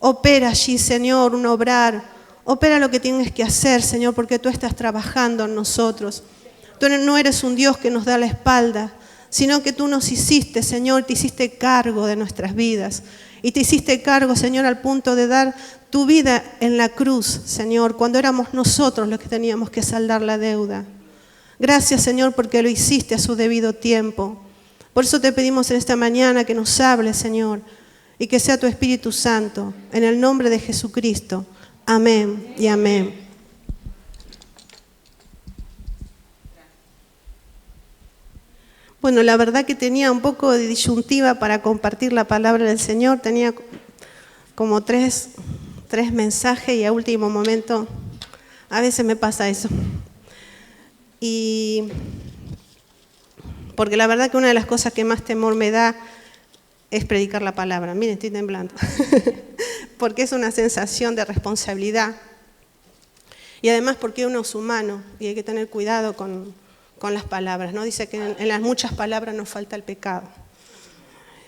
Opera allí, Señor, un obrar. Opera lo que tienes que hacer, Señor, porque tú estás trabajando en nosotros. Tú no eres un Dios que nos da la espalda, sino que tú nos hiciste, Señor, te hiciste cargo de nuestras vidas. Y te hiciste cargo, Señor, al punto de dar tu vida en la cruz, Señor, cuando éramos nosotros los que teníamos que saldar la deuda. Gracias, Señor, porque lo hiciste a su debido tiempo. Por eso te pedimos en esta mañana que nos hables, Señor, y que sea tu Espíritu Santo, en el nombre de Jesucristo. Amén y amén. Bueno, la verdad que tenía un poco de disyuntiva para compartir la palabra del Señor. Tenía como tres mensajes y a último momento a veces me pasa eso. Y porque la verdad que una de las cosas que más temor me da es predicar la palabra. Miren, estoy temblando. Porque es una sensación de responsabilidad. Y además porque uno es humano y hay que tener cuidado con las palabras, ¿no? Dice que en las muchas palabras nos falta el pecado.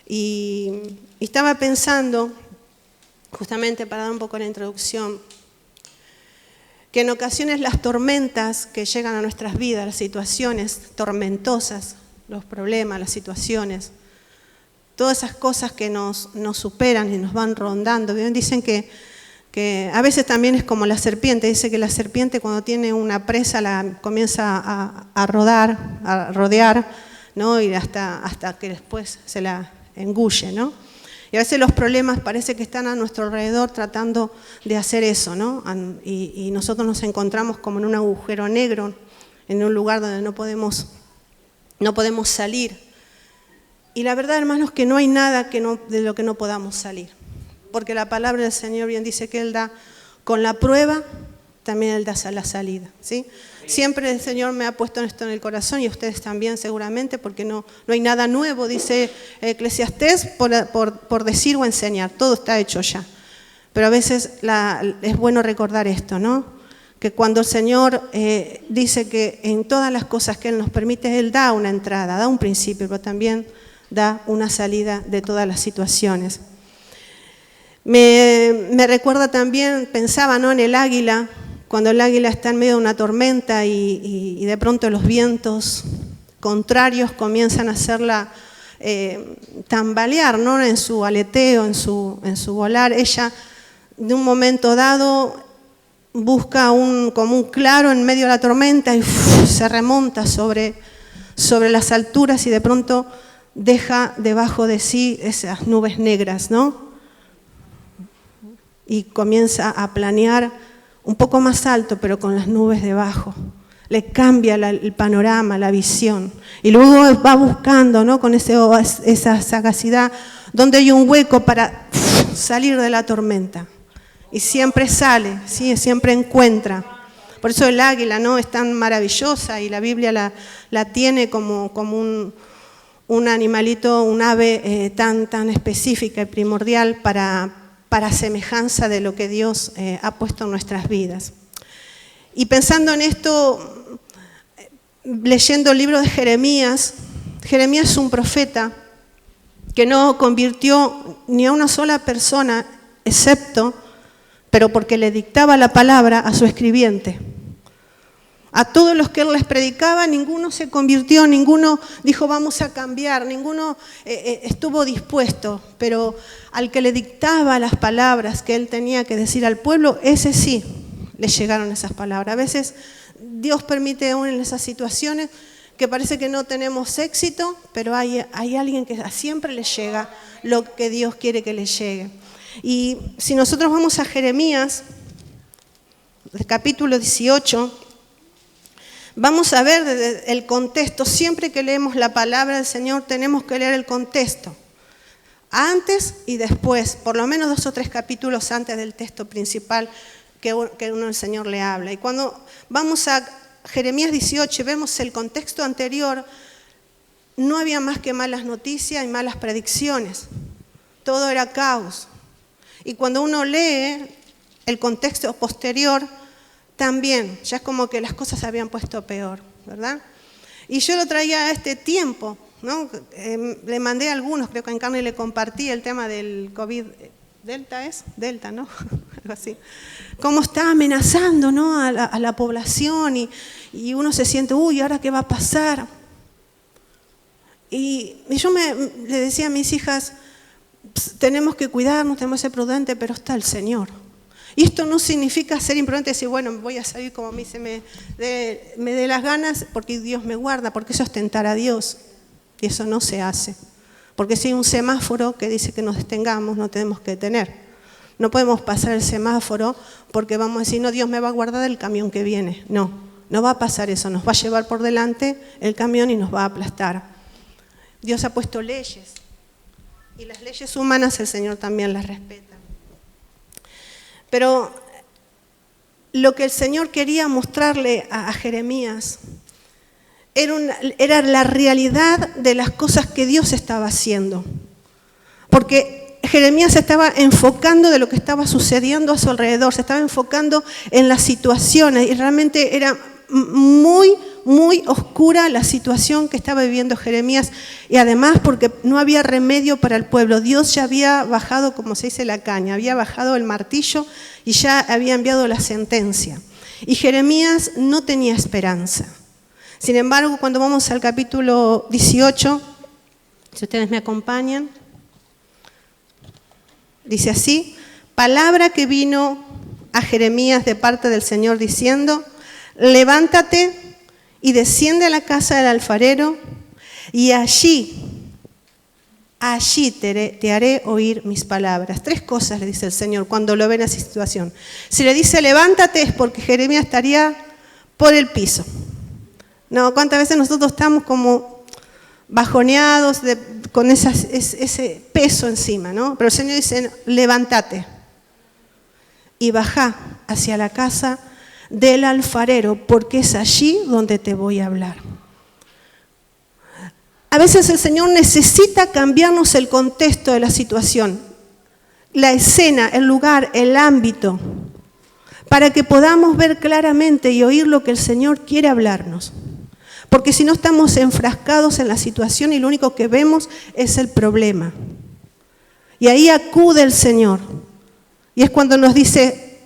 Y estaba pensando, justamente para dar un poco la introducción, que en ocasiones las tormentas que llegan a nuestras vidas, las situaciones tormentosas, los problemas, las situaciones, todas esas cosas que nos superan y nos van rondando. Dicen que a veces también es como la serpiente. Dice que la serpiente cuando tiene una presa la comienza a rodear, ¿no? Y hasta que después se la engulle, ¿no? Y a veces los problemas parece que están a nuestro alrededor tratando de hacer eso, ¿no? Y nosotros nos encontramos como en un agujero negro, en un lugar donde no podemos salir. Y la verdad, hermanos, que no hay nada de lo que no podamos salir. Porque la palabra del Señor bien dice que Él da con la prueba, también Él da la salida, ¿sí? Siempre el Señor me ha puesto esto en el corazón y ustedes también seguramente, porque no hay nada nuevo, dice Eclesiastés, por decir o enseñar, todo está hecho ya. Pero a veces es bueno recordar esto, ¿no? Que cuando el Señor dice que en todas las cosas que Él nos permite, Él da una entrada, da un principio, pero también da una salida de todas las situaciones. Me recuerda también, pensaba, ¿no?, en el águila, cuando el águila está en medio de una tormenta y de pronto los vientos contrarios comienzan a hacerla tambalear, ¿no?, en su aleteo, en su volar. Ella, de un momento dado, busca como un claro en medio de la tormenta y se remonta sobre las alturas y de pronto deja debajo de sí esas nubes negras, ¿no? Y comienza a planear un poco más alto, pero con las nubes debajo. Le cambia el panorama, la visión. Y luego va buscando, ¿no?, con esa sagacidad, donde hay un hueco para salir de la tormenta. Y siempre sale, ¿sí?, siempre encuentra. Por eso el águila, ¿no?, es tan maravillosa y la Biblia la tiene como un animalito, un ave tan específica y primordial para semejanza de lo que Dios ha puesto en nuestras vidas. Y pensando en esto, leyendo el libro de Jeremías es un profeta que no convirtió ni a una sola persona, excepto, pero porque le dictaba la palabra a su escribiente. A todos los que él les predicaba, ninguno se convirtió, ninguno dijo vamos a cambiar, ninguno estuvo dispuesto, pero al que le dictaba las palabras que él tenía que decir al pueblo, ese sí le llegaron esas palabras. A veces Dios permite aún en esas situaciones que parece que no tenemos éxito, pero hay alguien que siempre le llega lo que Dios quiere que le llegue. Y si nosotros vamos a Jeremías, el capítulo 18, vamos a ver el contexto. Siempre que leemos la palabra del Señor tenemos que leer el contexto. Antes y después, por lo menos 2 o 3 capítulos antes del texto principal que uno el Señor le habla. Y cuando vamos a Jeremías 18 y vemos el contexto anterior, no había más que malas noticias y malas predicciones. Todo era caos. Y cuando uno lee el contexto posterior, también, ya es como que las cosas se habían puesto peor, ¿verdad? Y yo lo traía a este tiempo, ¿no? Le mandé a algunos, creo que en carne le compartí el tema del COVID Delta, ¿no? Algo así. Cómo está amenazando, ¿no? a la población y uno se siente, uy, ¿ahora qué va a pasar? Y yo le decía a mis hijas, tenemos que cuidarnos, tenemos que ser prudentes, pero está el Señor. Y esto no significa ser imprudente y decir, bueno, voy a salir como a mí me dé las ganas porque Dios me guarda, porque eso es tentar a Dios. Y eso no se hace. Porque si hay un semáforo que dice que nos detengamos, no tenemos que detener. No podemos pasar el semáforo porque vamos a decir, no, Dios me va a guardar del camión que viene. No, no va a pasar eso. Nos va a llevar por delante el camión y nos va a aplastar. Dios ha puesto leyes. Y las leyes humanas el Señor también las respeta. Pero lo que el Señor quería mostrarle a Jeremías era la realidad de las cosas que Dios estaba haciendo. Porque Jeremías se estaba enfocando de lo que estaba sucediendo a su alrededor, se estaba enfocando en las situaciones y realmente era muy, muy oscura la situación que estaba viviendo Jeremías y además porque no había remedio para el pueblo. Dios ya había bajado, como se dice, la caña, había bajado el martillo y ya había enviado la sentencia. Y Jeremías no tenía esperanza. Sin embargo, cuando vamos al capítulo 18, si ustedes me acompañan, dice así, palabra que vino a Jeremías de parte del Señor diciendo, levántate y desciende a la casa del alfarero y allí te haré oír mis palabras. 3 cosas le dice el Señor cuando lo ven en esa situación. Si le dice levántate es porque Jeremías estaría por el piso. No, ¿cuántas veces nosotros estamos como bajoneados con ese peso encima, ¿no? Pero el Señor dice, levántate y baja hacia la casa del alfarero, porque es allí donde te voy a hablar. A veces el Señor necesita cambiarnos el contexto de la situación, la escena, el lugar, el ámbito, para que podamos ver claramente y oír lo que el Señor quiere hablarnos. Porque si no estamos enfrascados en la situación y lo único que vemos es el problema. Y ahí acude el Señor. Y es cuando nos dice,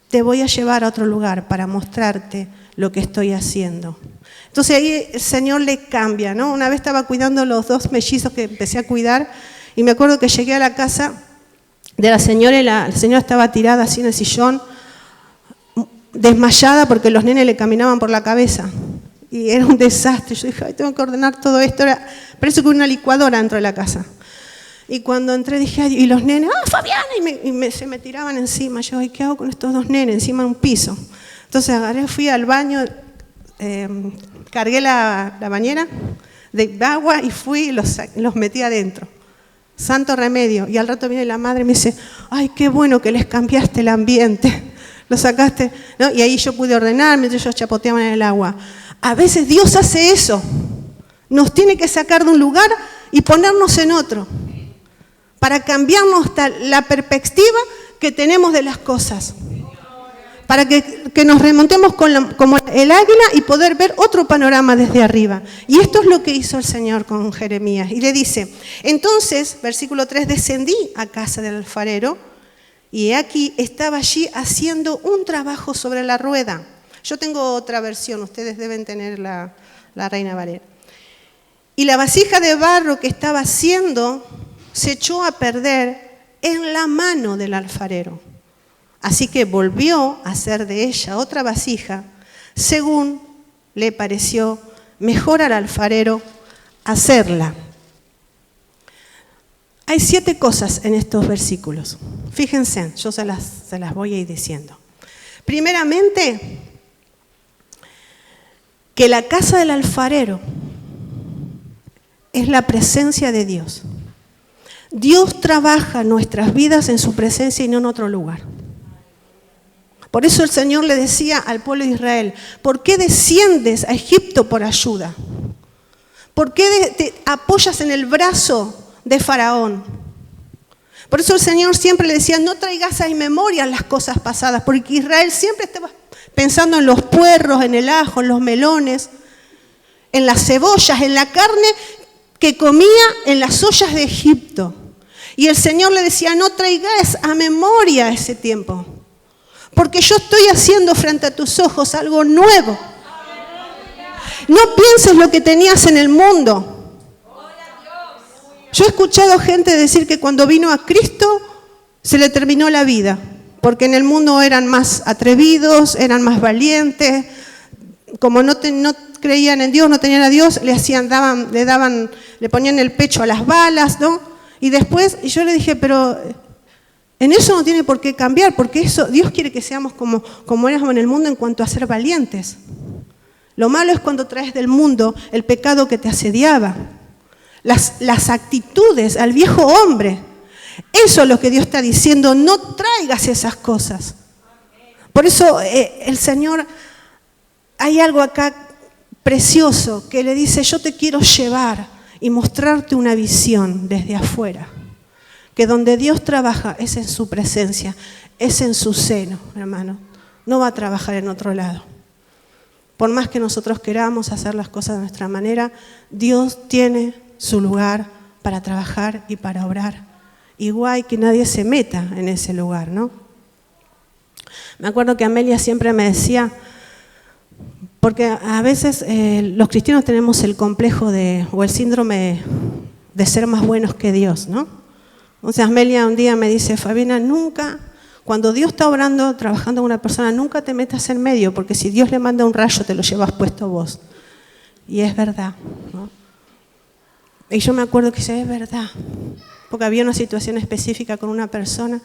te voy a llevar a otro lugar para mostrarte lo que estoy haciendo. Entonces ahí el Señor le cambia, ¿no? Una vez estaba cuidando los 2 mellizos que empecé a cuidar y me acuerdo que llegué a la casa de la señora y la señora estaba tirada así en el sillón, desmayada porque los nenes le caminaban por la cabeza. Y era un desastre. Yo dije, ay, tengo que ordenar todo esto. Parece que una licuadora dentro de la casa. Y cuando entré dije, ay, y los nenes, Fabiana, se me tiraban encima. Yo, ay, ¿qué hago con estos 2 nenes encima de un piso? Entonces agarré, fui al baño, cargué la bañera de agua y fui y los metí adentro. Santo remedio. Y al rato viene la madre y me dice, ay, qué bueno que les cambiaste el ambiente. Lo sacaste, ¿no? Y ahí yo pude ordenar mientras ellos chapoteaban en el agua. A veces Dios hace eso. Nos tiene que sacar de un lugar y ponernos en otro. Para cambiarnos la perspectiva que tenemos de las cosas. Para que nos remontemos como el águila y poder ver otro panorama desde arriba. Y esto es lo que hizo el Señor con Jeremías. Y le dice, entonces, versículo 3, descendí a casa del alfarero y aquí estaba allí haciendo un trabajo sobre la rueda. Yo tengo otra versión, ustedes deben tener la Reina Valera. Y la vasija de barro que estaba haciendo se echó a perder en la mano del alfarero. Así que volvió a hacer de ella otra vasija, según le pareció mejor al alfarero hacerla. Hay 7 cosas en estos versículos. Fíjense, yo se las voy a ir diciendo. Primeramente, que la casa del alfarero es la presencia de Dios. Dios trabaja nuestras vidas en su presencia y no en otro lugar. Por eso el Señor le decía al pueblo de Israel, ¿por qué desciendes a Egipto por ayuda? ¿Por qué te apoyas en el brazo de Faraón? Por eso el Señor siempre le decía, no traigas a memoria las cosas pasadas, porque Israel siempre estaba pensando en los puerros, en el ajo, en los melones, en las cebollas, en la carne que comía en las ollas de Egipto. Y el Señor le decía, no traigas a memoria ese tiempo, porque yo estoy haciendo frente a tus ojos algo nuevo. No pienses lo que tenías en el mundo. Yo he escuchado gente decir que cuando vino a Cristo se le terminó la vida, porque en el mundo eran más atrevidos, eran más valientes, como no creían en Dios, no tenían a Dios, le ponían el pecho a las balas, ¿no? Y después, yo le dije, pero en eso no tiene por qué cambiar, porque eso Dios quiere que seamos como éramos en el mundo en cuanto a ser valientes. Lo malo es cuando traes del mundo el pecado que te asediaba, las actitudes al viejo hombre. Eso es lo que Dios está diciendo, no traigas esas cosas. Por eso el Señor, hay algo acá precioso que le dice, yo te quiero llevar y mostrarte una visión desde afuera. Que donde Dios trabaja es en su presencia, es en su seno, hermano. No va a trabajar en otro lado. Por más que nosotros queramos hacer las cosas de nuestra manera, Dios tiene su lugar para trabajar y para obrar. Igual que nadie se meta en ese lugar, ¿no? Me acuerdo que Amelia siempre me decía, porque a veces los cristianos tenemos el complejo o el síndrome de ser más buenos que Dios, ¿no? Entonces Amelia un día me dice, Fabiana, nunca, cuando Dios está obrando, trabajando con una persona, nunca te metas en medio, porque si Dios le manda un rayo, te lo llevas puesto vos. Y es verdad, ¿no? Y yo me acuerdo que es verdad, porque había una situación específica con una persona,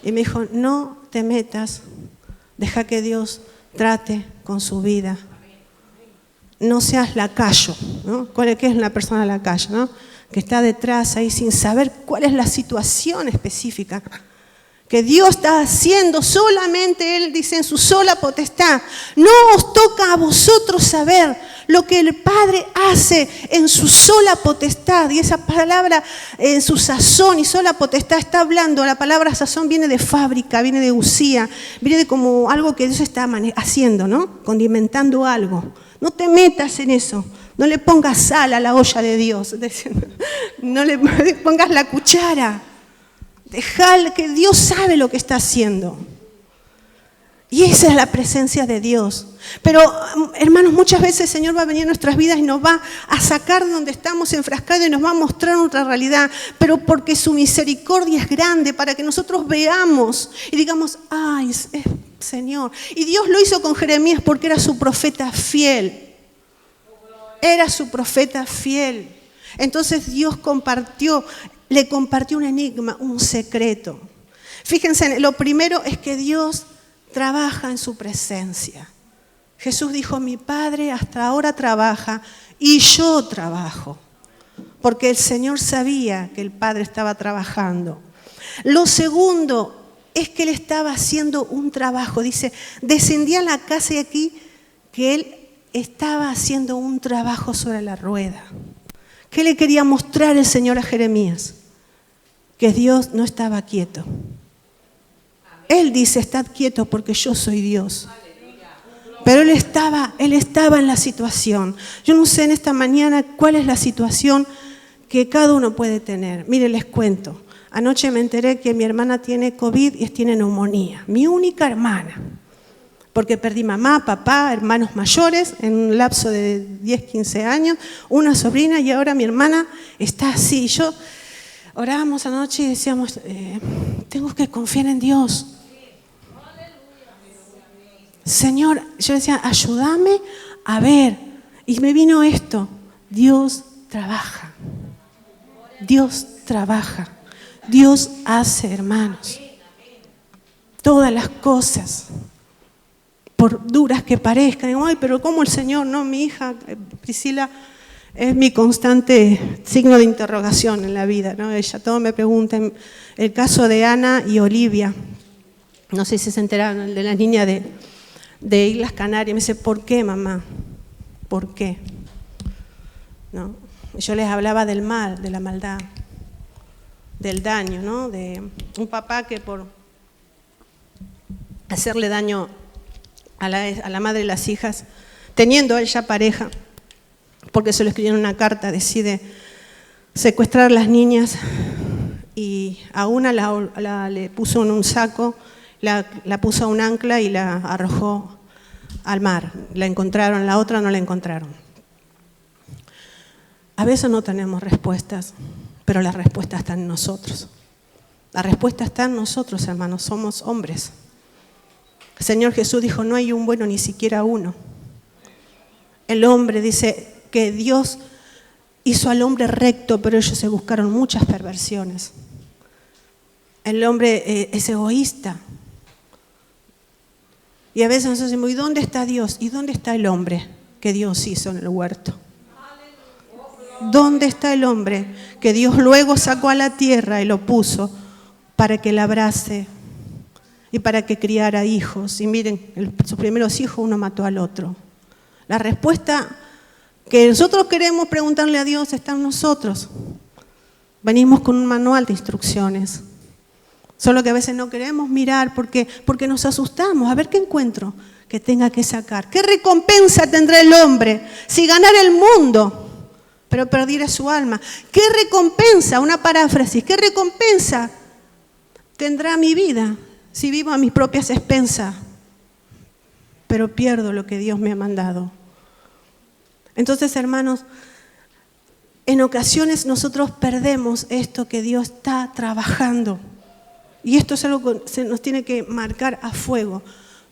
y me dijo, no te metas, deja que Dios trate con su vida. No seas lacayo, ¿no? ¿Qué es una persona lacayo, no? Que está detrás ahí sin saber cuál es la situación específica que Dios está haciendo, solamente Él dice en su sola potestad. No os toca a vosotros saber lo que el Padre hace en su sola potestad. Y esa palabra en su sazón y sola potestad está hablando, la palabra sazón viene de fábrica, viene de usía, viene de como algo que Dios está haciendo, ¿no? Condimentando algo. No te metas en eso. No le pongas sal a la olla de Dios. No le pongas la cuchara. Dejad que Dios sabe lo que está haciendo. Y esa es la presencia de Dios. Pero, hermanos, muchas veces el Señor va a venir a nuestras vidas y nos va a sacar de donde estamos enfrascados y nos va a mostrar otra realidad. Pero porque su misericordia es grande, para que nosotros veamos y digamos, ay, Señor. Y Dios lo hizo con Jeremías porque era su profeta fiel. Era su profeta fiel. Entonces Dios le compartió un enigma, un secreto. Fíjense, lo primero es que Dios trabaja en su presencia. Jesús dijo, mi Padre hasta ahora trabaja y yo trabajo. Porque el Señor sabía que el Padre estaba trabajando. Lo segundo es que Él estaba haciendo un trabajo. Dice, descendí a la casa y aquí que Él estaba haciendo un trabajo sobre la rueda. ¿Qué le quería mostrar el Señor a Jeremías? Que Dios no estaba quieto. Él dice, estad quieto porque yo soy Dios. Pero Él estaba en la situación. Yo no sé en esta mañana cuál es la situación que cada uno puede tener. Mire, les cuento. Anoche me enteré que mi hermana tiene COVID y tiene neumonía. Mi única hermana. Porque perdí mamá, papá, hermanos mayores en un lapso de 10, 15 años, una sobrina y ahora mi hermana está así. Yo orábamos anoche y decíamos, tengo que confiar en Dios. Señor, yo decía, ayúdame a ver. Y me vino esto, Dios trabaja. Dios trabaja. Dios hace, hermanos. Todas las cosas. Por duras que parezcan, digo, ay, pero ¿cómo el Señor? No, mi hija Priscila es mi constante signo de interrogación en la vida, ¿no? Ella todo me pregunta. El caso de Ana y Olivia, no sé si se enteraron, el de la niña de Islas Canarias, me dice, ¿por qué, mamá? ¿Por qué? ¿No? Yo les hablaba del mal, de la maldad, del daño, ¿no? De un papá que por hacerle daño a la madre de las hijas, teniendo él ya pareja, porque se lo escribieron una carta, decide secuestrar a las niñas y a una le puso en un saco, la puso a un ancla y la arrojó al mar. La encontraron, la otra no la encontraron. A veces no tenemos respuestas, pero la respuesta está en nosotros. La respuesta está en nosotros, hermanos, somos hombres. El Señor Jesús dijo, no hay un bueno, ni siquiera uno. El hombre dice que Dios hizo al hombre recto, pero ellos se buscaron muchas perversiones. El hombre es egoísta. Y a veces nosotros decimos, ¿y dónde está Dios? ¿Y dónde está el hombre que Dios hizo en el huerto? ¿Dónde está el hombre que Dios luego sacó a la tierra y lo puso para que labrase y para que criara hijos? Y miren, sus primeros hijos uno mató al otro. La respuesta que nosotros queremos preguntarle a Dios está en nosotros. Venimos con un manual de instrucciones. Solo que a veces no queremos mirar porque nos asustamos. A ver qué encuentro que tenga que sacar. ¿Qué recompensa tendrá el hombre si ganara el mundo, pero perdiera su alma? ¿Qué recompensa, una paráfrasis, qué recompensa tendrá mi vida si vivo a mis propias expensas, pero pierdo lo que Dios me ha mandado? Entonces, hermanos, en ocasiones nosotros perdemos esto que Dios está trabajando. Y esto es algo que se nos tiene que marcar a fuego.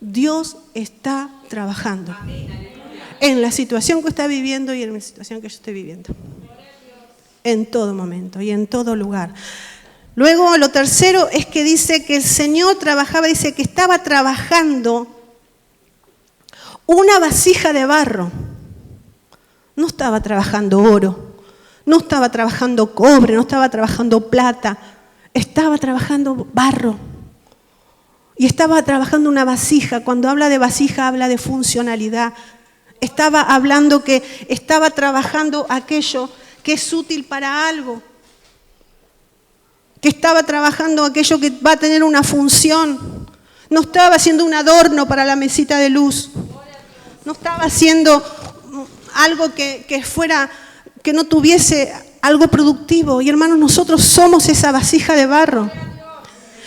Dios está trabajando en la situación que está viviendo y en la situación que yo estoy viviendo. En todo momento y en todo lugar. Luego, lo tercero es que dice que el Señor trabajaba, dice que estaba trabajando una vasija de barro. No estaba trabajando oro, no estaba trabajando cobre, no estaba trabajando plata, estaba trabajando barro. Y estaba trabajando una vasija. Cuando habla de vasija, habla de funcionalidad. Estaba hablando que estaba trabajando aquello que es útil para algo. Que estaba trabajando aquello que va a tener una función. No estaba haciendo un adorno para la mesita de luz. No estaba haciendo algo que fuera, que no tuviese algo productivo. Y hermanos, nosotros somos esa vasija de barro.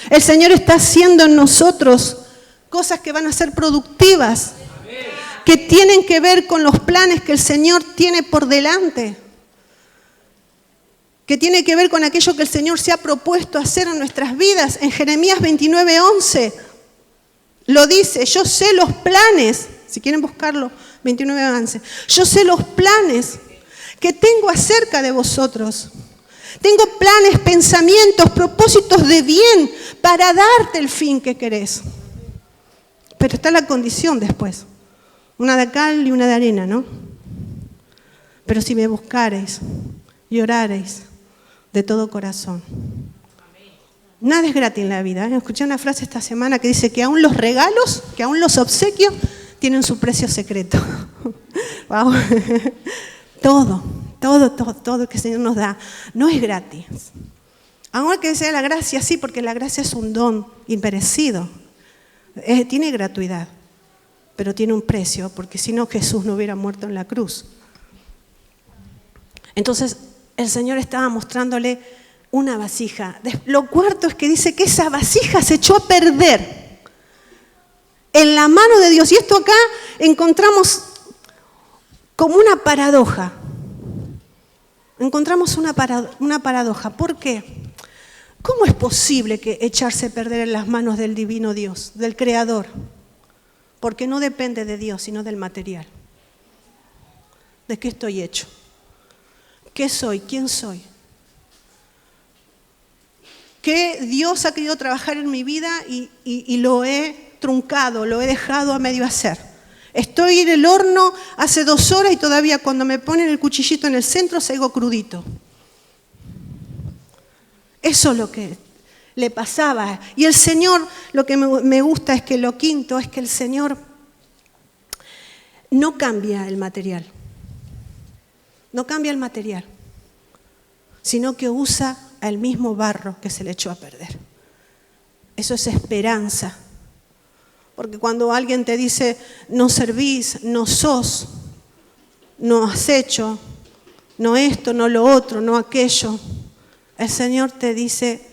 El Señor está haciendo en nosotros cosas que van a ser productivas, que tienen que ver con los planes que el Señor tiene por delante, que tiene que ver con aquello que el Señor se ha propuesto hacer en nuestras vidas. En Jeremías 29:11 lo dice, yo sé los planes, si quieren buscarlo, 29:11, yo sé los planes que tengo acerca de vosotros. Tengo planes, pensamientos, propósitos de bien para darte el fin que querés. Pero está la condición después. Una de cal y una de arena, ¿no? Pero si me buscareis y orareis de todo corazón. Nada es gratis en la vida. Escuché una frase esta semana que dice que aún los regalos, que aún los obsequios tienen su precio secreto. Wow. Todo que el Señor nos da no es gratis. Aún que sea la gracia, sí, porque la gracia es un don inmerecido. Tiene gratuidad, pero tiene un precio, porque si no Jesús no hubiera muerto en la cruz. Entonces el Señor estaba mostrándole una vasija. Lo cuarto es que dice que esa vasija se echó a perder en la mano de Dios. Y esto acá encontramos como una paradoja. Encontramos una paradoja. ¿Por qué? ¿Cómo es posible que echarse a perder en las manos del divino Dios, del Creador? Porque no depende de Dios, sino del material. ¿De qué estoy hecho? ¿Qué soy? ¿Quién soy? ¿Qué Dios ha querido trabajar en mi vida y lo he truncado, lo he dejado a medio hacer? Estoy en el horno hace 2 horas y todavía cuando me ponen el cuchillito en el centro salgo crudito. Eso es lo que le pasaba. Y el Señor, lo que me gusta es que lo quinto es que el Señor no cambia el material. No cambia el material, sino que usa el mismo barro que se le echó a perder. Eso es esperanza. Porque cuando alguien te dice, no servís, no sos, no has hecho, no esto, no lo otro, no aquello, el Señor te dice,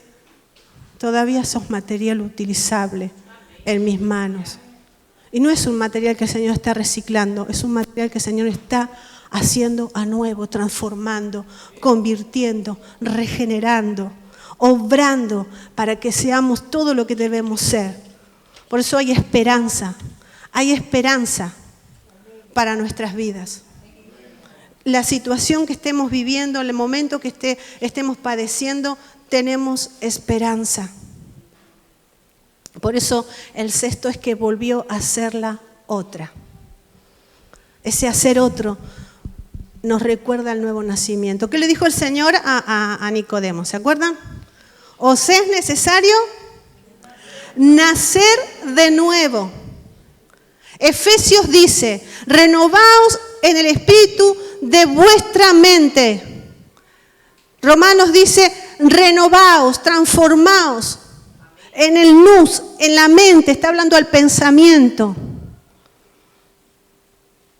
todavía sos material utilizable en mis manos. Y no es un material que el Señor está reciclando, es un material que el Señor está haciendo a nuevo, transformando, convirtiendo, regenerando, obrando para que seamos todo lo que debemos ser. Por eso hay esperanza para nuestras vidas. La situación que estemos viviendo, el momento que estemos padeciendo, tenemos esperanza. Por eso el sexto es que volvió a hacerla otra. Ese hacer otro nos recuerda al nuevo nacimiento. ¿Qué le dijo el Señor a Nicodemo? ¿Se acuerdan? Os es necesario nacer de nuevo. Efesios dice, renovaos en el espíritu de vuestra mente. Romanos dice, renovaos, transformaos. En el nous, en la mente, está hablando al pensamiento,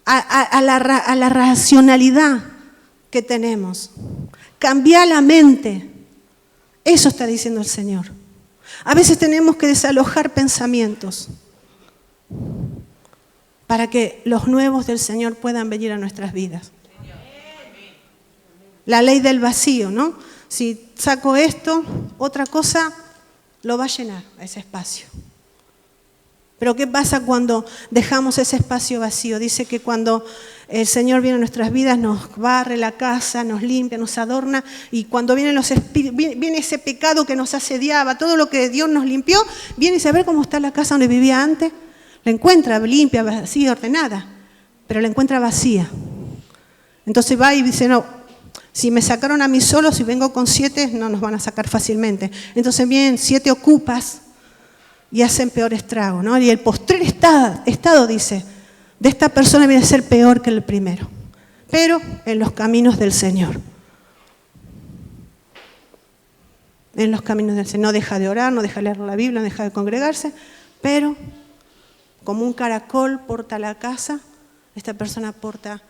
a la racionalidad que tenemos. Cambia la mente. Eso está diciendo el Señor. A veces tenemos que desalojar pensamientos para que los nuevos del Señor puedan venir a nuestras vidas. La ley del vacío, ¿no? Si saco esto, otra cosa lo va a llenar a ese espacio. Pero ¿qué pasa cuando dejamos ese espacio vacío? Dice que cuando el Señor viene a nuestras vidas, nos barre la casa, nos limpia, nos adorna, y cuando viene ese pecado que nos asediaba, todo lo que Dios nos limpió, viene y dice, a ver cómo está la casa donde vivía antes. La encuentra limpia, vacía, ordenada, pero la encuentra vacía. Entonces va y dice, no, si me sacaron a mí solo, si vengo con 7, no nos van a sacar fácilmente. Entonces vienen 7 ocupas y hacen peor estrago, ¿no? Y el postrer estado, dice, de esta persona viene a ser peor que el primero, pero en los caminos del Señor. En los caminos del Señor. No deja de orar, no deja de leer la Biblia, no deja de congregarse, pero como un caracol porta la casa, esta persona porta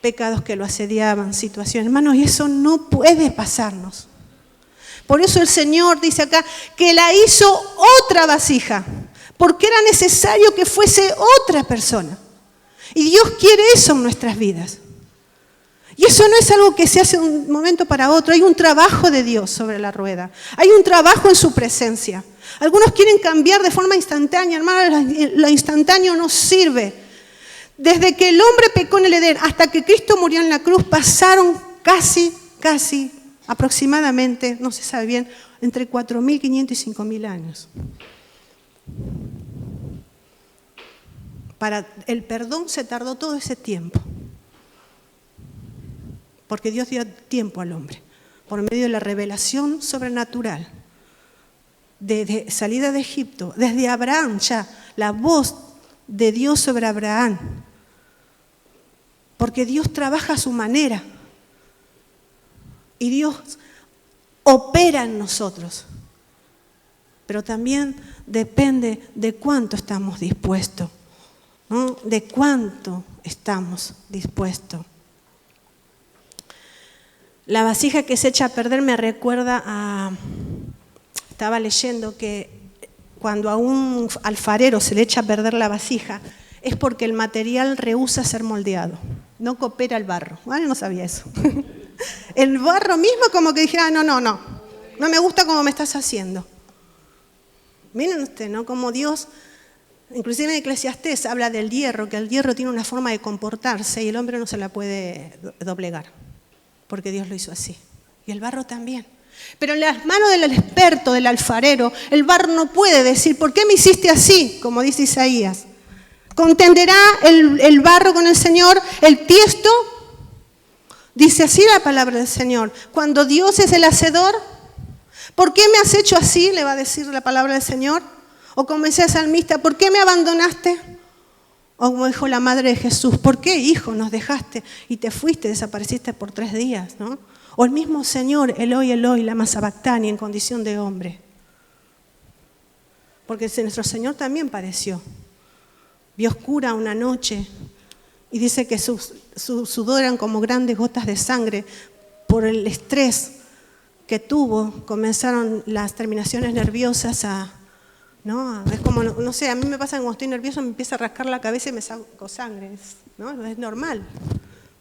pecados que lo asediaban, situaciones. Hermanos, y eso no puede pasarnos. Por eso el Señor dice acá que la hizo otra vasija, porque era necesario que fuese otra persona. Y Dios quiere eso en nuestras vidas. Y eso no es algo que se hace de un momento para otro. Hay un trabajo de Dios sobre la rueda. Hay un trabajo en su presencia. Algunos quieren cambiar de forma instantánea. Hermano, lo instantáneo no sirve. Desde que el hombre pecó en el Edén hasta que Cristo murió en la cruz, pasaron casi, aproximadamente, no se sabe bien, entre 4.500 y 5.000 años. Para el perdón se tardó todo ese tiempo. Porque Dios dio tiempo al hombre, por medio de la revelación sobrenatural, de salida de Egipto, desde Abraham ya, la voz de Dios sobre Abraham. Porque Dios trabaja a su manera. Y Dios opera en nosotros. Pero también depende de cuánto estamos dispuestos, ¿no? De cuánto estamos dispuestos. La vasija que se echa a perder me recuerda a... Estaba leyendo que cuando a un alfarero se le echa a perder la vasija, es porque el material rehúsa ser moldeado. No coopera el barro. Bueno, no sabía eso. El barro mismo como que dijera, no me gusta como me estás haciendo. Miren ustedes, ¿no? Como Dios, inclusive en Eclesiastés habla del hierro, que el hierro tiene una forma de comportarse y el hombre no se la puede doblegar, porque Dios lo hizo así. Y el barro también. Pero en las manos del experto, del alfarero, el barro no puede decir, ¿por qué me hiciste así? Como dice Isaías. ¿Contenderá el barro con el Señor, el tiesto? Dice así la palabra del Señor. Cuando Dios es el hacedor, ¿por qué me has hecho así? Le va a decir la palabra del Señor. O como decía el salmista, ¿por qué me abandonaste? O como dijo la madre de Jesús, ¿por qué, hijo, nos dejaste y te fuiste, desapareciste por 3 días? ¿No? O el mismo Señor, Eloi, Eloi, lama sabactani, en condición de hombre. Porque nuestro Señor también padeció. Vio oscura una noche y dice que su sudor eran como grandes gotas de sangre por el estrés que tuvo, comenzaron las terminaciones nerviosas ¿no? Es como, no sé, a mí me pasa que cuando estoy nervioso me empieza a rascar la cabeza y me saco sangre, ¿no? Es normal,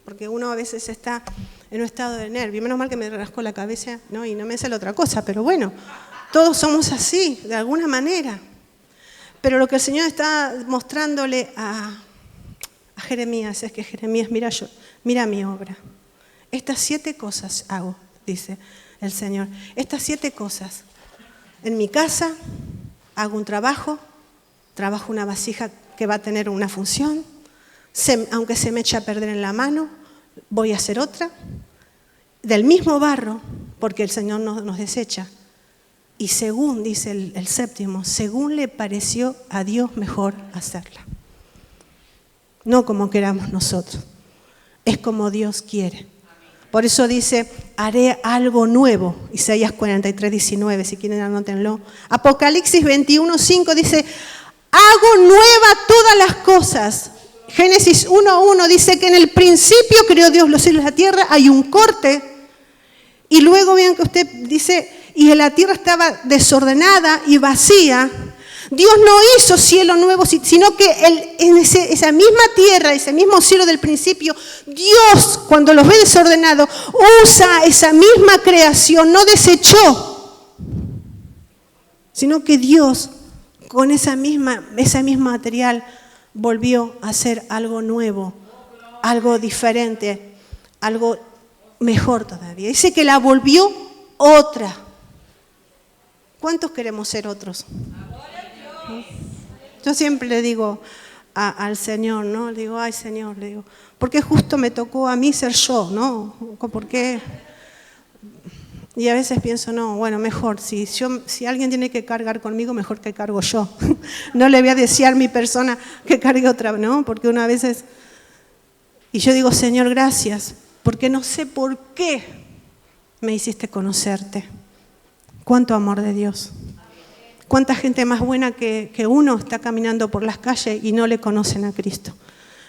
porque uno a veces está en un estado de nervio. Menos mal que me rascó la cabeza, ¿no? Y no me sale otra cosa, pero bueno, todos somos así, de alguna manera. Pero lo que el Señor está mostrándole a Jeremías es que Jeremías, mira mi obra. Estas 7 cosas hago, dice el Señor. Estas 7 cosas. En mi casa hago un trabajo una vasija que va a tener una función. Aunque se me eche a perder en la mano, voy a hacer otra. Del mismo barro, porque el Señor nos desecha. Y según, dice el séptimo, según le pareció a Dios mejor hacerla. No como queramos nosotros, es como Dios quiere. Por eso dice, haré algo nuevo. Isaías 43, 19, si quieren anótenlo. Apocalipsis 21, 5 dice, hago nueva todas las cosas. Génesis 1:1 dice que en el principio creó Dios los cielos y la tierra, hay un corte. Y luego vean que usted dice, y la tierra estaba desordenada y vacía. Dios no hizo cielo nuevo, sino que en esa misma tierra, ese mismo cielo del principio, Dios, cuando los ve desordenados, usa esa misma creación, no desechó, sino que Dios, con ese mismo material, volvió a hacer algo nuevo, algo diferente, algo mejor todavía. Dice que la volvió otra. ¿Cuántos queremos ser otros? Yo siempre le digo al Señor, ¿no? Le digo, ay Señor, le digo, ¿por qué justo me tocó a mí ser yo, no? ¿Por qué? Y a veces pienso, no, bueno, mejor, si alguien tiene que cargar conmigo, mejor que cargo yo. No le voy a desear a mi persona que cargue otra, ¿no? Porque una vez y yo digo, Señor, gracias, porque no sé por qué me hiciste conocerte. Cuánto amor de Dios. Cuánta gente más buena que uno está caminando por las calles y no le conocen a Cristo.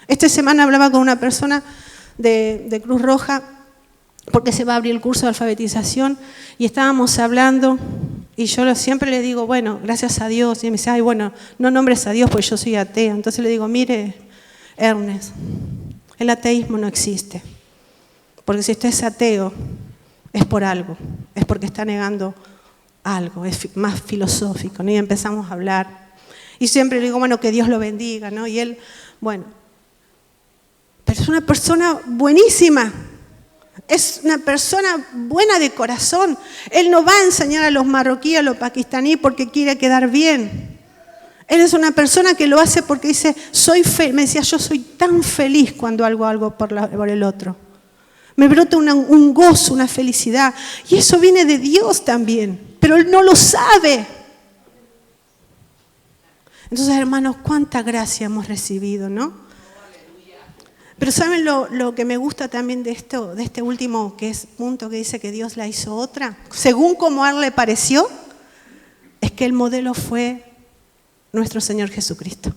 Esta semana hablaba con una persona de Cruz Roja, porque se va a abrir el curso de alfabetización, y estábamos hablando, y yo siempre le digo, bueno, gracias a Dios, y me dice, ay, bueno, no nombres a Dios, pues yo soy atea. Entonces le digo, mire, Ernest, el ateísmo no existe, porque si usted es ateo, es por algo, es porque está negando algo, es más filosófico, ¿no? Y empezamos a hablar, y siempre le digo, bueno, que Dios lo bendiga, ¿no? Y él, bueno, pero es una persona buenísima, es una persona buena de corazón. Él no va a enseñar a los marroquíes, a los pakistaníes porque quiere quedar bien. Él es una persona que lo hace porque dice, me decía, yo soy tan feliz cuando hago algo por el otro. Me brota un gozo, una felicidad, y eso viene de Dios también, pero él no lo sabe. Entonces, hermanos, cuánta gracia hemos recibido, ¿no? Pero ¿saben lo que me gusta también de este último punto que dice que Dios la hizo otra? Según como a él le pareció, es que el modelo fue nuestro Señor Jesucristo.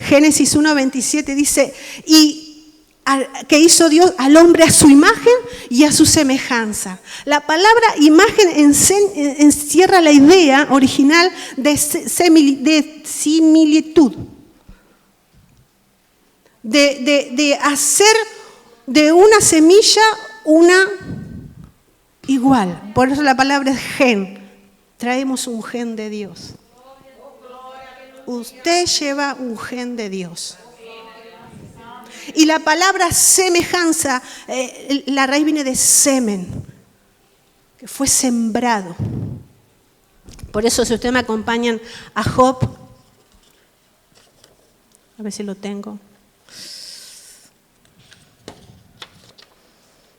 Génesis 1:27 dice, que hizo Dios al hombre a su imagen y a su semejanza. La palabra imagen encierra la idea original de similitud. De hacer de una semilla una igual. Por eso la palabra es gen. Traemos un gen de Dios. Usted lleva un gen de Dios. Y la palabra semejanza, la raíz viene de semen, que fue sembrado. Por eso, si ustedes me acompañan a Job, a ver si lo tengo.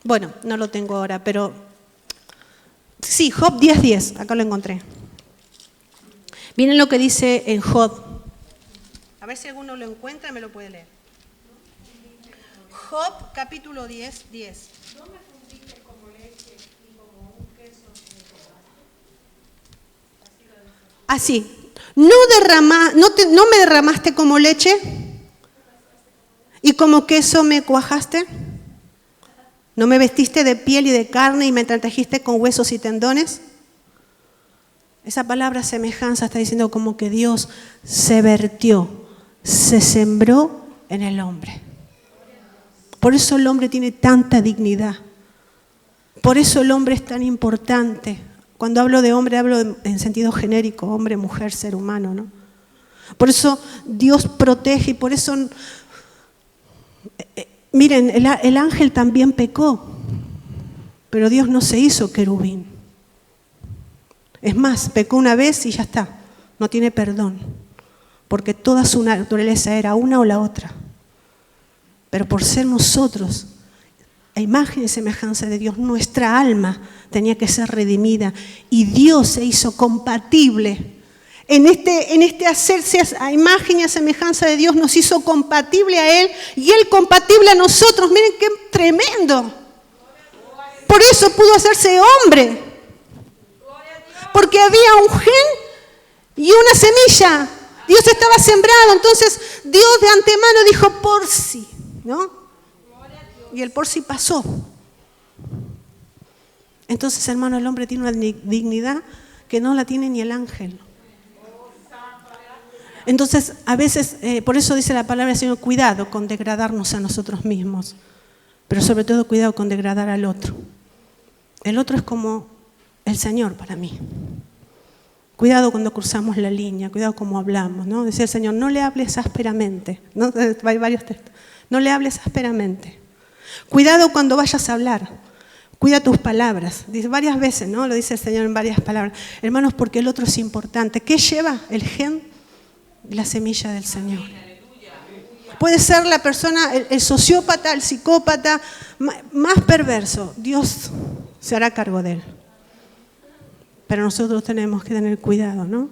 Bueno, no lo tengo ahora, pero sí, Job 10:10, acá lo encontré. Miren lo que dice en Job. A ver si alguno lo encuentra y me lo puede leer. Job, capítulo 10:10. No me fundiste como leche y como un queso. Así. ¿No me derramaste como leche y como queso me cuajaste? ¿No me vestiste de piel y de carne y me entretejiste con huesos y tendones? Esa palabra semejanza está diciendo como que Dios se vertió, se sembró en el hombre. Por eso el hombre tiene tanta dignidad. Por eso el hombre es tan importante. Cuando hablo de hombre, hablo en sentido genérico, hombre, mujer, ser humano, ¿no? Por eso Dios protege y por eso, miren, el ángel también pecó, pero Dios no se hizo querubín. Es más, pecó una vez y ya está, no tiene perdón, porque toda su naturaleza era una o la otra. Pero por ser nosotros, a imagen y semejanza de Dios, nuestra alma tenía que ser redimida y Dios se hizo compatible. En este hacerse a imagen y a semejanza de Dios nos hizo compatible a Él y Él compatible a nosotros. Miren qué tremendo. Por eso pudo hacerse hombre. Porque había un gen y una semilla. Dios estaba sembrado. Entonces Dios de antemano dijo por sí, ¿no? Y el por sí pasó. Entonces, hermano, el hombre tiene una dignidad que no la tiene ni el ángel. Entonces, a veces, por eso dice la palabra del Señor, cuidado con degradarnos a nosotros mismos, pero sobre todo cuidado con degradar al otro. El otro es como el Señor para mí. Cuidado cuando cruzamos la línea, cuidado cómo hablamos, ¿no? Dice el Señor, no le hables ásperamente, ¿no? Hay varios textos. No le hables ásperamente. Cuidado cuando vayas a hablar. Cuida tus palabras. Dice varias veces, ¿no? Lo dice el Señor en varias palabras. Hermanos, porque el otro es importante. ¿Qué lleva el gen? La semilla del Señor. Puede ser la persona, el sociópata, el psicópata más perverso. Dios se hará cargo de él. Pero nosotros tenemos que tener cuidado, ¿no?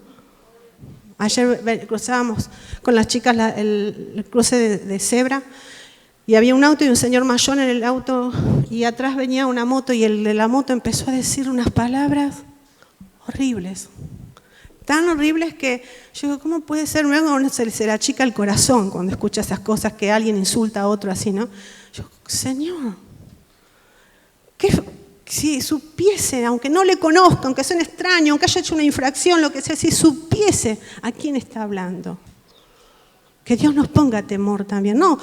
Ayer cruzábamos con las chicas el cruce de cebra y había un auto y un señor mayor en el auto y atrás venía una moto y el de la moto empezó a decir unas palabras horribles. Tan horribles que yo digo, ¿cómo puede ser? Se le achica el corazón cuando escucha esas cosas que alguien insulta a otro así, ¿no? Yo, Señor, si supiese, aunque no le conozca, aunque sea un extraño, aunque haya hecho una infracción, lo que sea, si supiese a quién está hablando. Que Dios nos ponga temor también. No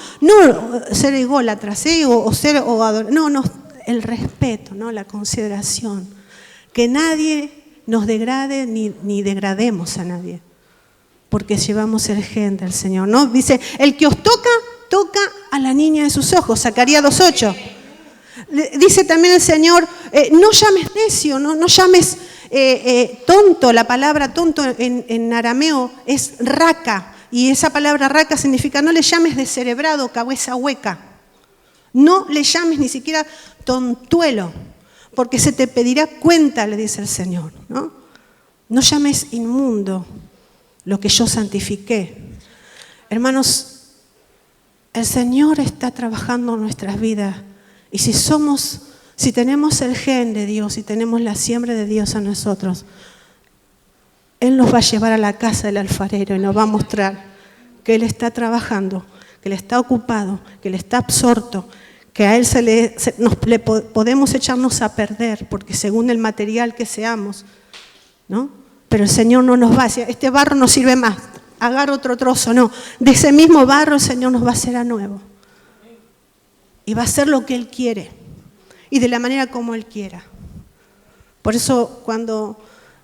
ser ególatras, o adorar. No, el respeto, ¿no? La consideración. Que nadie nos degrade ni degrademos a nadie, porque llevamos el gen del Señor, ¿no? Dice, el que os toca a la niña de sus ojos, Zacarías 2:8. Dice también el Señor, no llames necio, no llames tonto. La palabra tonto en arameo es raca, y esa palabra raca significa no le llames descerebrado, cabeza hueca. No le llames ni siquiera tontuelo, porque se te pedirá cuenta, le dice el Señor, ¿no? No llames inmundo lo que yo santifiqué. Hermanos, el Señor está trabajando en nuestras vidas. Y si tenemos el gen de Dios, si tenemos la siembra de Dios en nosotros, Él nos va a llevar a la casa del alfarero y nos va a mostrar que Él está trabajando, que Él está ocupado, que Él está absorto, que a Él podemos echarnos a perder, porque según el material que seamos, ¿no? Pero el Señor no nos va a decir, este barro no sirve más, agarra otro trozo, no. De ese mismo barro el Señor nos va a hacer a nuevo. Y va a hacer lo que Él quiere, y de la manera como Él quiera. Por eso cuando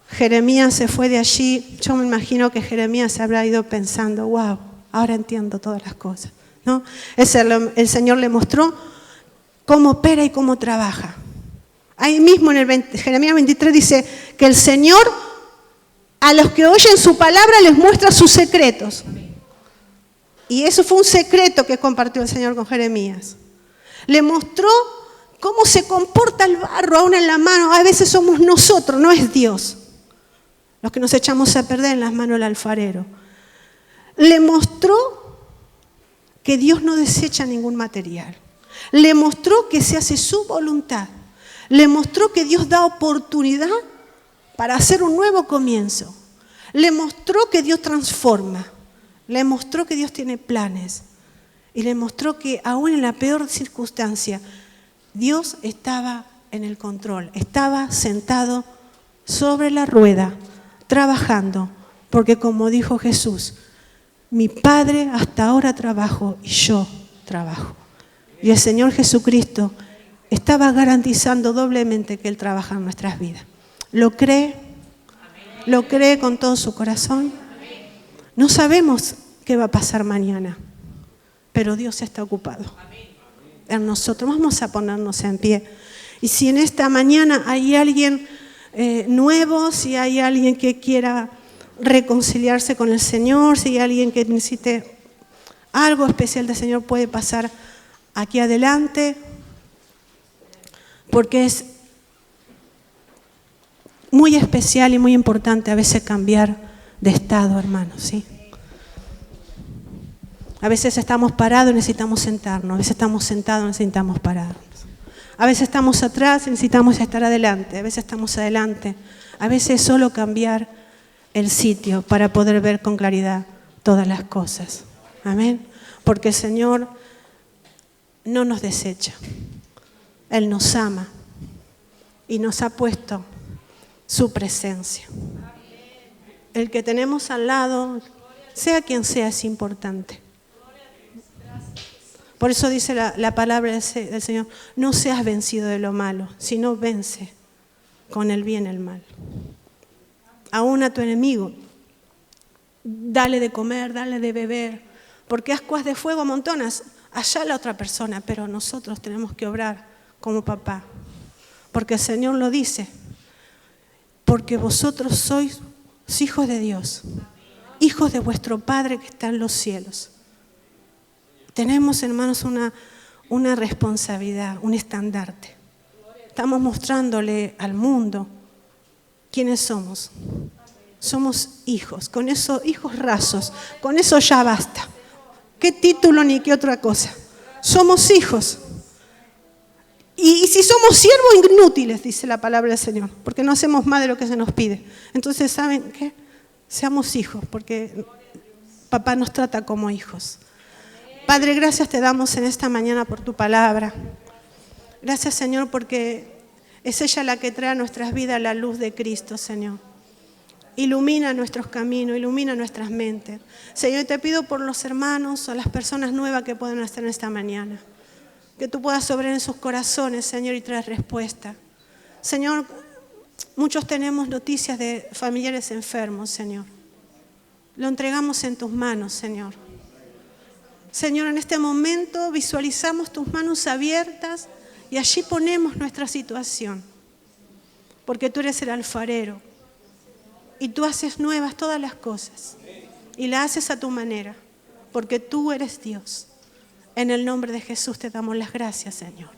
Jeremías se fue de allí, yo me imagino que Jeremías se habrá ido pensando, wow, ahora entiendo todas las cosas, ¿no? El Señor le mostró cómo opera y cómo trabaja. Ahí mismo en Jeremías 23 dice que el Señor a los que oyen su palabra les muestra sus secretos. Y eso fue un secreto que compartió el Señor con Jeremías. Le mostró cómo se comporta el barro aún en la mano. A veces somos nosotros, no es Dios, los que nos echamos a perder en las manos del alfarero. Le mostró que Dios no desecha ningún material. Le mostró que se hace su voluntad. Le mostró que Dios da oportunidad para hacer un nuevo comienzo. Le mostró que Dios transforma. Le mostró que Dios tiene planes. Y le mostró que aún en la peor circunstancia, Dios estaba en el control, estaba sentado sobre la rueda, trabajando, porque como dijo Jesús, mi Padre hasta ahora trabajó y yo trabajo. Y el Señor Jesucristo estaba garantizando doblemente que Él trabaja en nuestras vidas. ¿Lo cree? ¿Lo cree con todo su corazón? No sabemos qué va a pasar mañana, pero Dios está ocupado en nosotros. Vamos a ponernos en pie. Y si en esta mañana hay alguien nuevo, si hay alguien que quiera reconciliarse con el Señor, si hay alguien que necesite algo especial del Señor, puede pasar aquí adelante, porque es muy especial y muy importante a veces cambiar de estado, hermanos, ¿sí? A veces estamos parados y necesitamos sentarnos, a veces estamos sentados y necesitamos pararnos. A veces estamos atrás y necesitamos estar adelante, a veces estamos adelante, a veces solo cambiar el sitio para poder ver con claridad todas las cosas. Amén. Porque el Señor no nos desecha, Él nos ama y nos ha puesto su presencia. El que tenemos al lado, sea quien sea, es importante. Por eso dice la palabra del Señor, no seas vencido de lo malo, sino vence con el bien el mal. Aún a tu enemigo, dale de comer, dale de beber, porque ascuas de fuego amontonas, allá la otra persona, pero nosotros tenemos que obrar como papá, porque el Señor lo dice, porque vosotros sois hijos de Dios, hijos de vuestro Padre que está en los cielos. Tenemos, hermanos, una responsabilidad, un estandarte. Estamos mostrándole al mundo quiénes somos. Somos hijos, con eso, hijos rasos, con eso ya basta. ¿Qué título ni qué otra cosa? Somos hijos. Y si somos siervos inútiles, dice la palabra del Señor, porque no hacemos más de lo que se nos pide. Entonces, ¿saben qué? Seamos hijos, porque papá nos trata como hijos. Padre, gracias te damos en esta mañana por tu palabra. Gracias, Señor, porque es ella la que trae a nuestras vidas la luz de Cristo, Señor. Ilumina nuestros caminos, ilumina nuestras mentes. Señor, te pido por los hermanos o las personas nuevas que puedan hacer esta mañana. Que tú puedas obrar en sus corazones, Señor, y traer respuesta. Señor, muchos tenemos noticias de familiares enfermos, Señor. Lo entregamos en tus manos, Señor. Señor, en este momento visualizamos tus manos abiertas y allí ponemos nuestra situación. Porque tú eres el alfarero y tú haces nuevas todas las cosas y las haces a tu manera, porque tú eres Dios. En el nombre de Jesús te damos las gracias, Señor.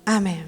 Amén.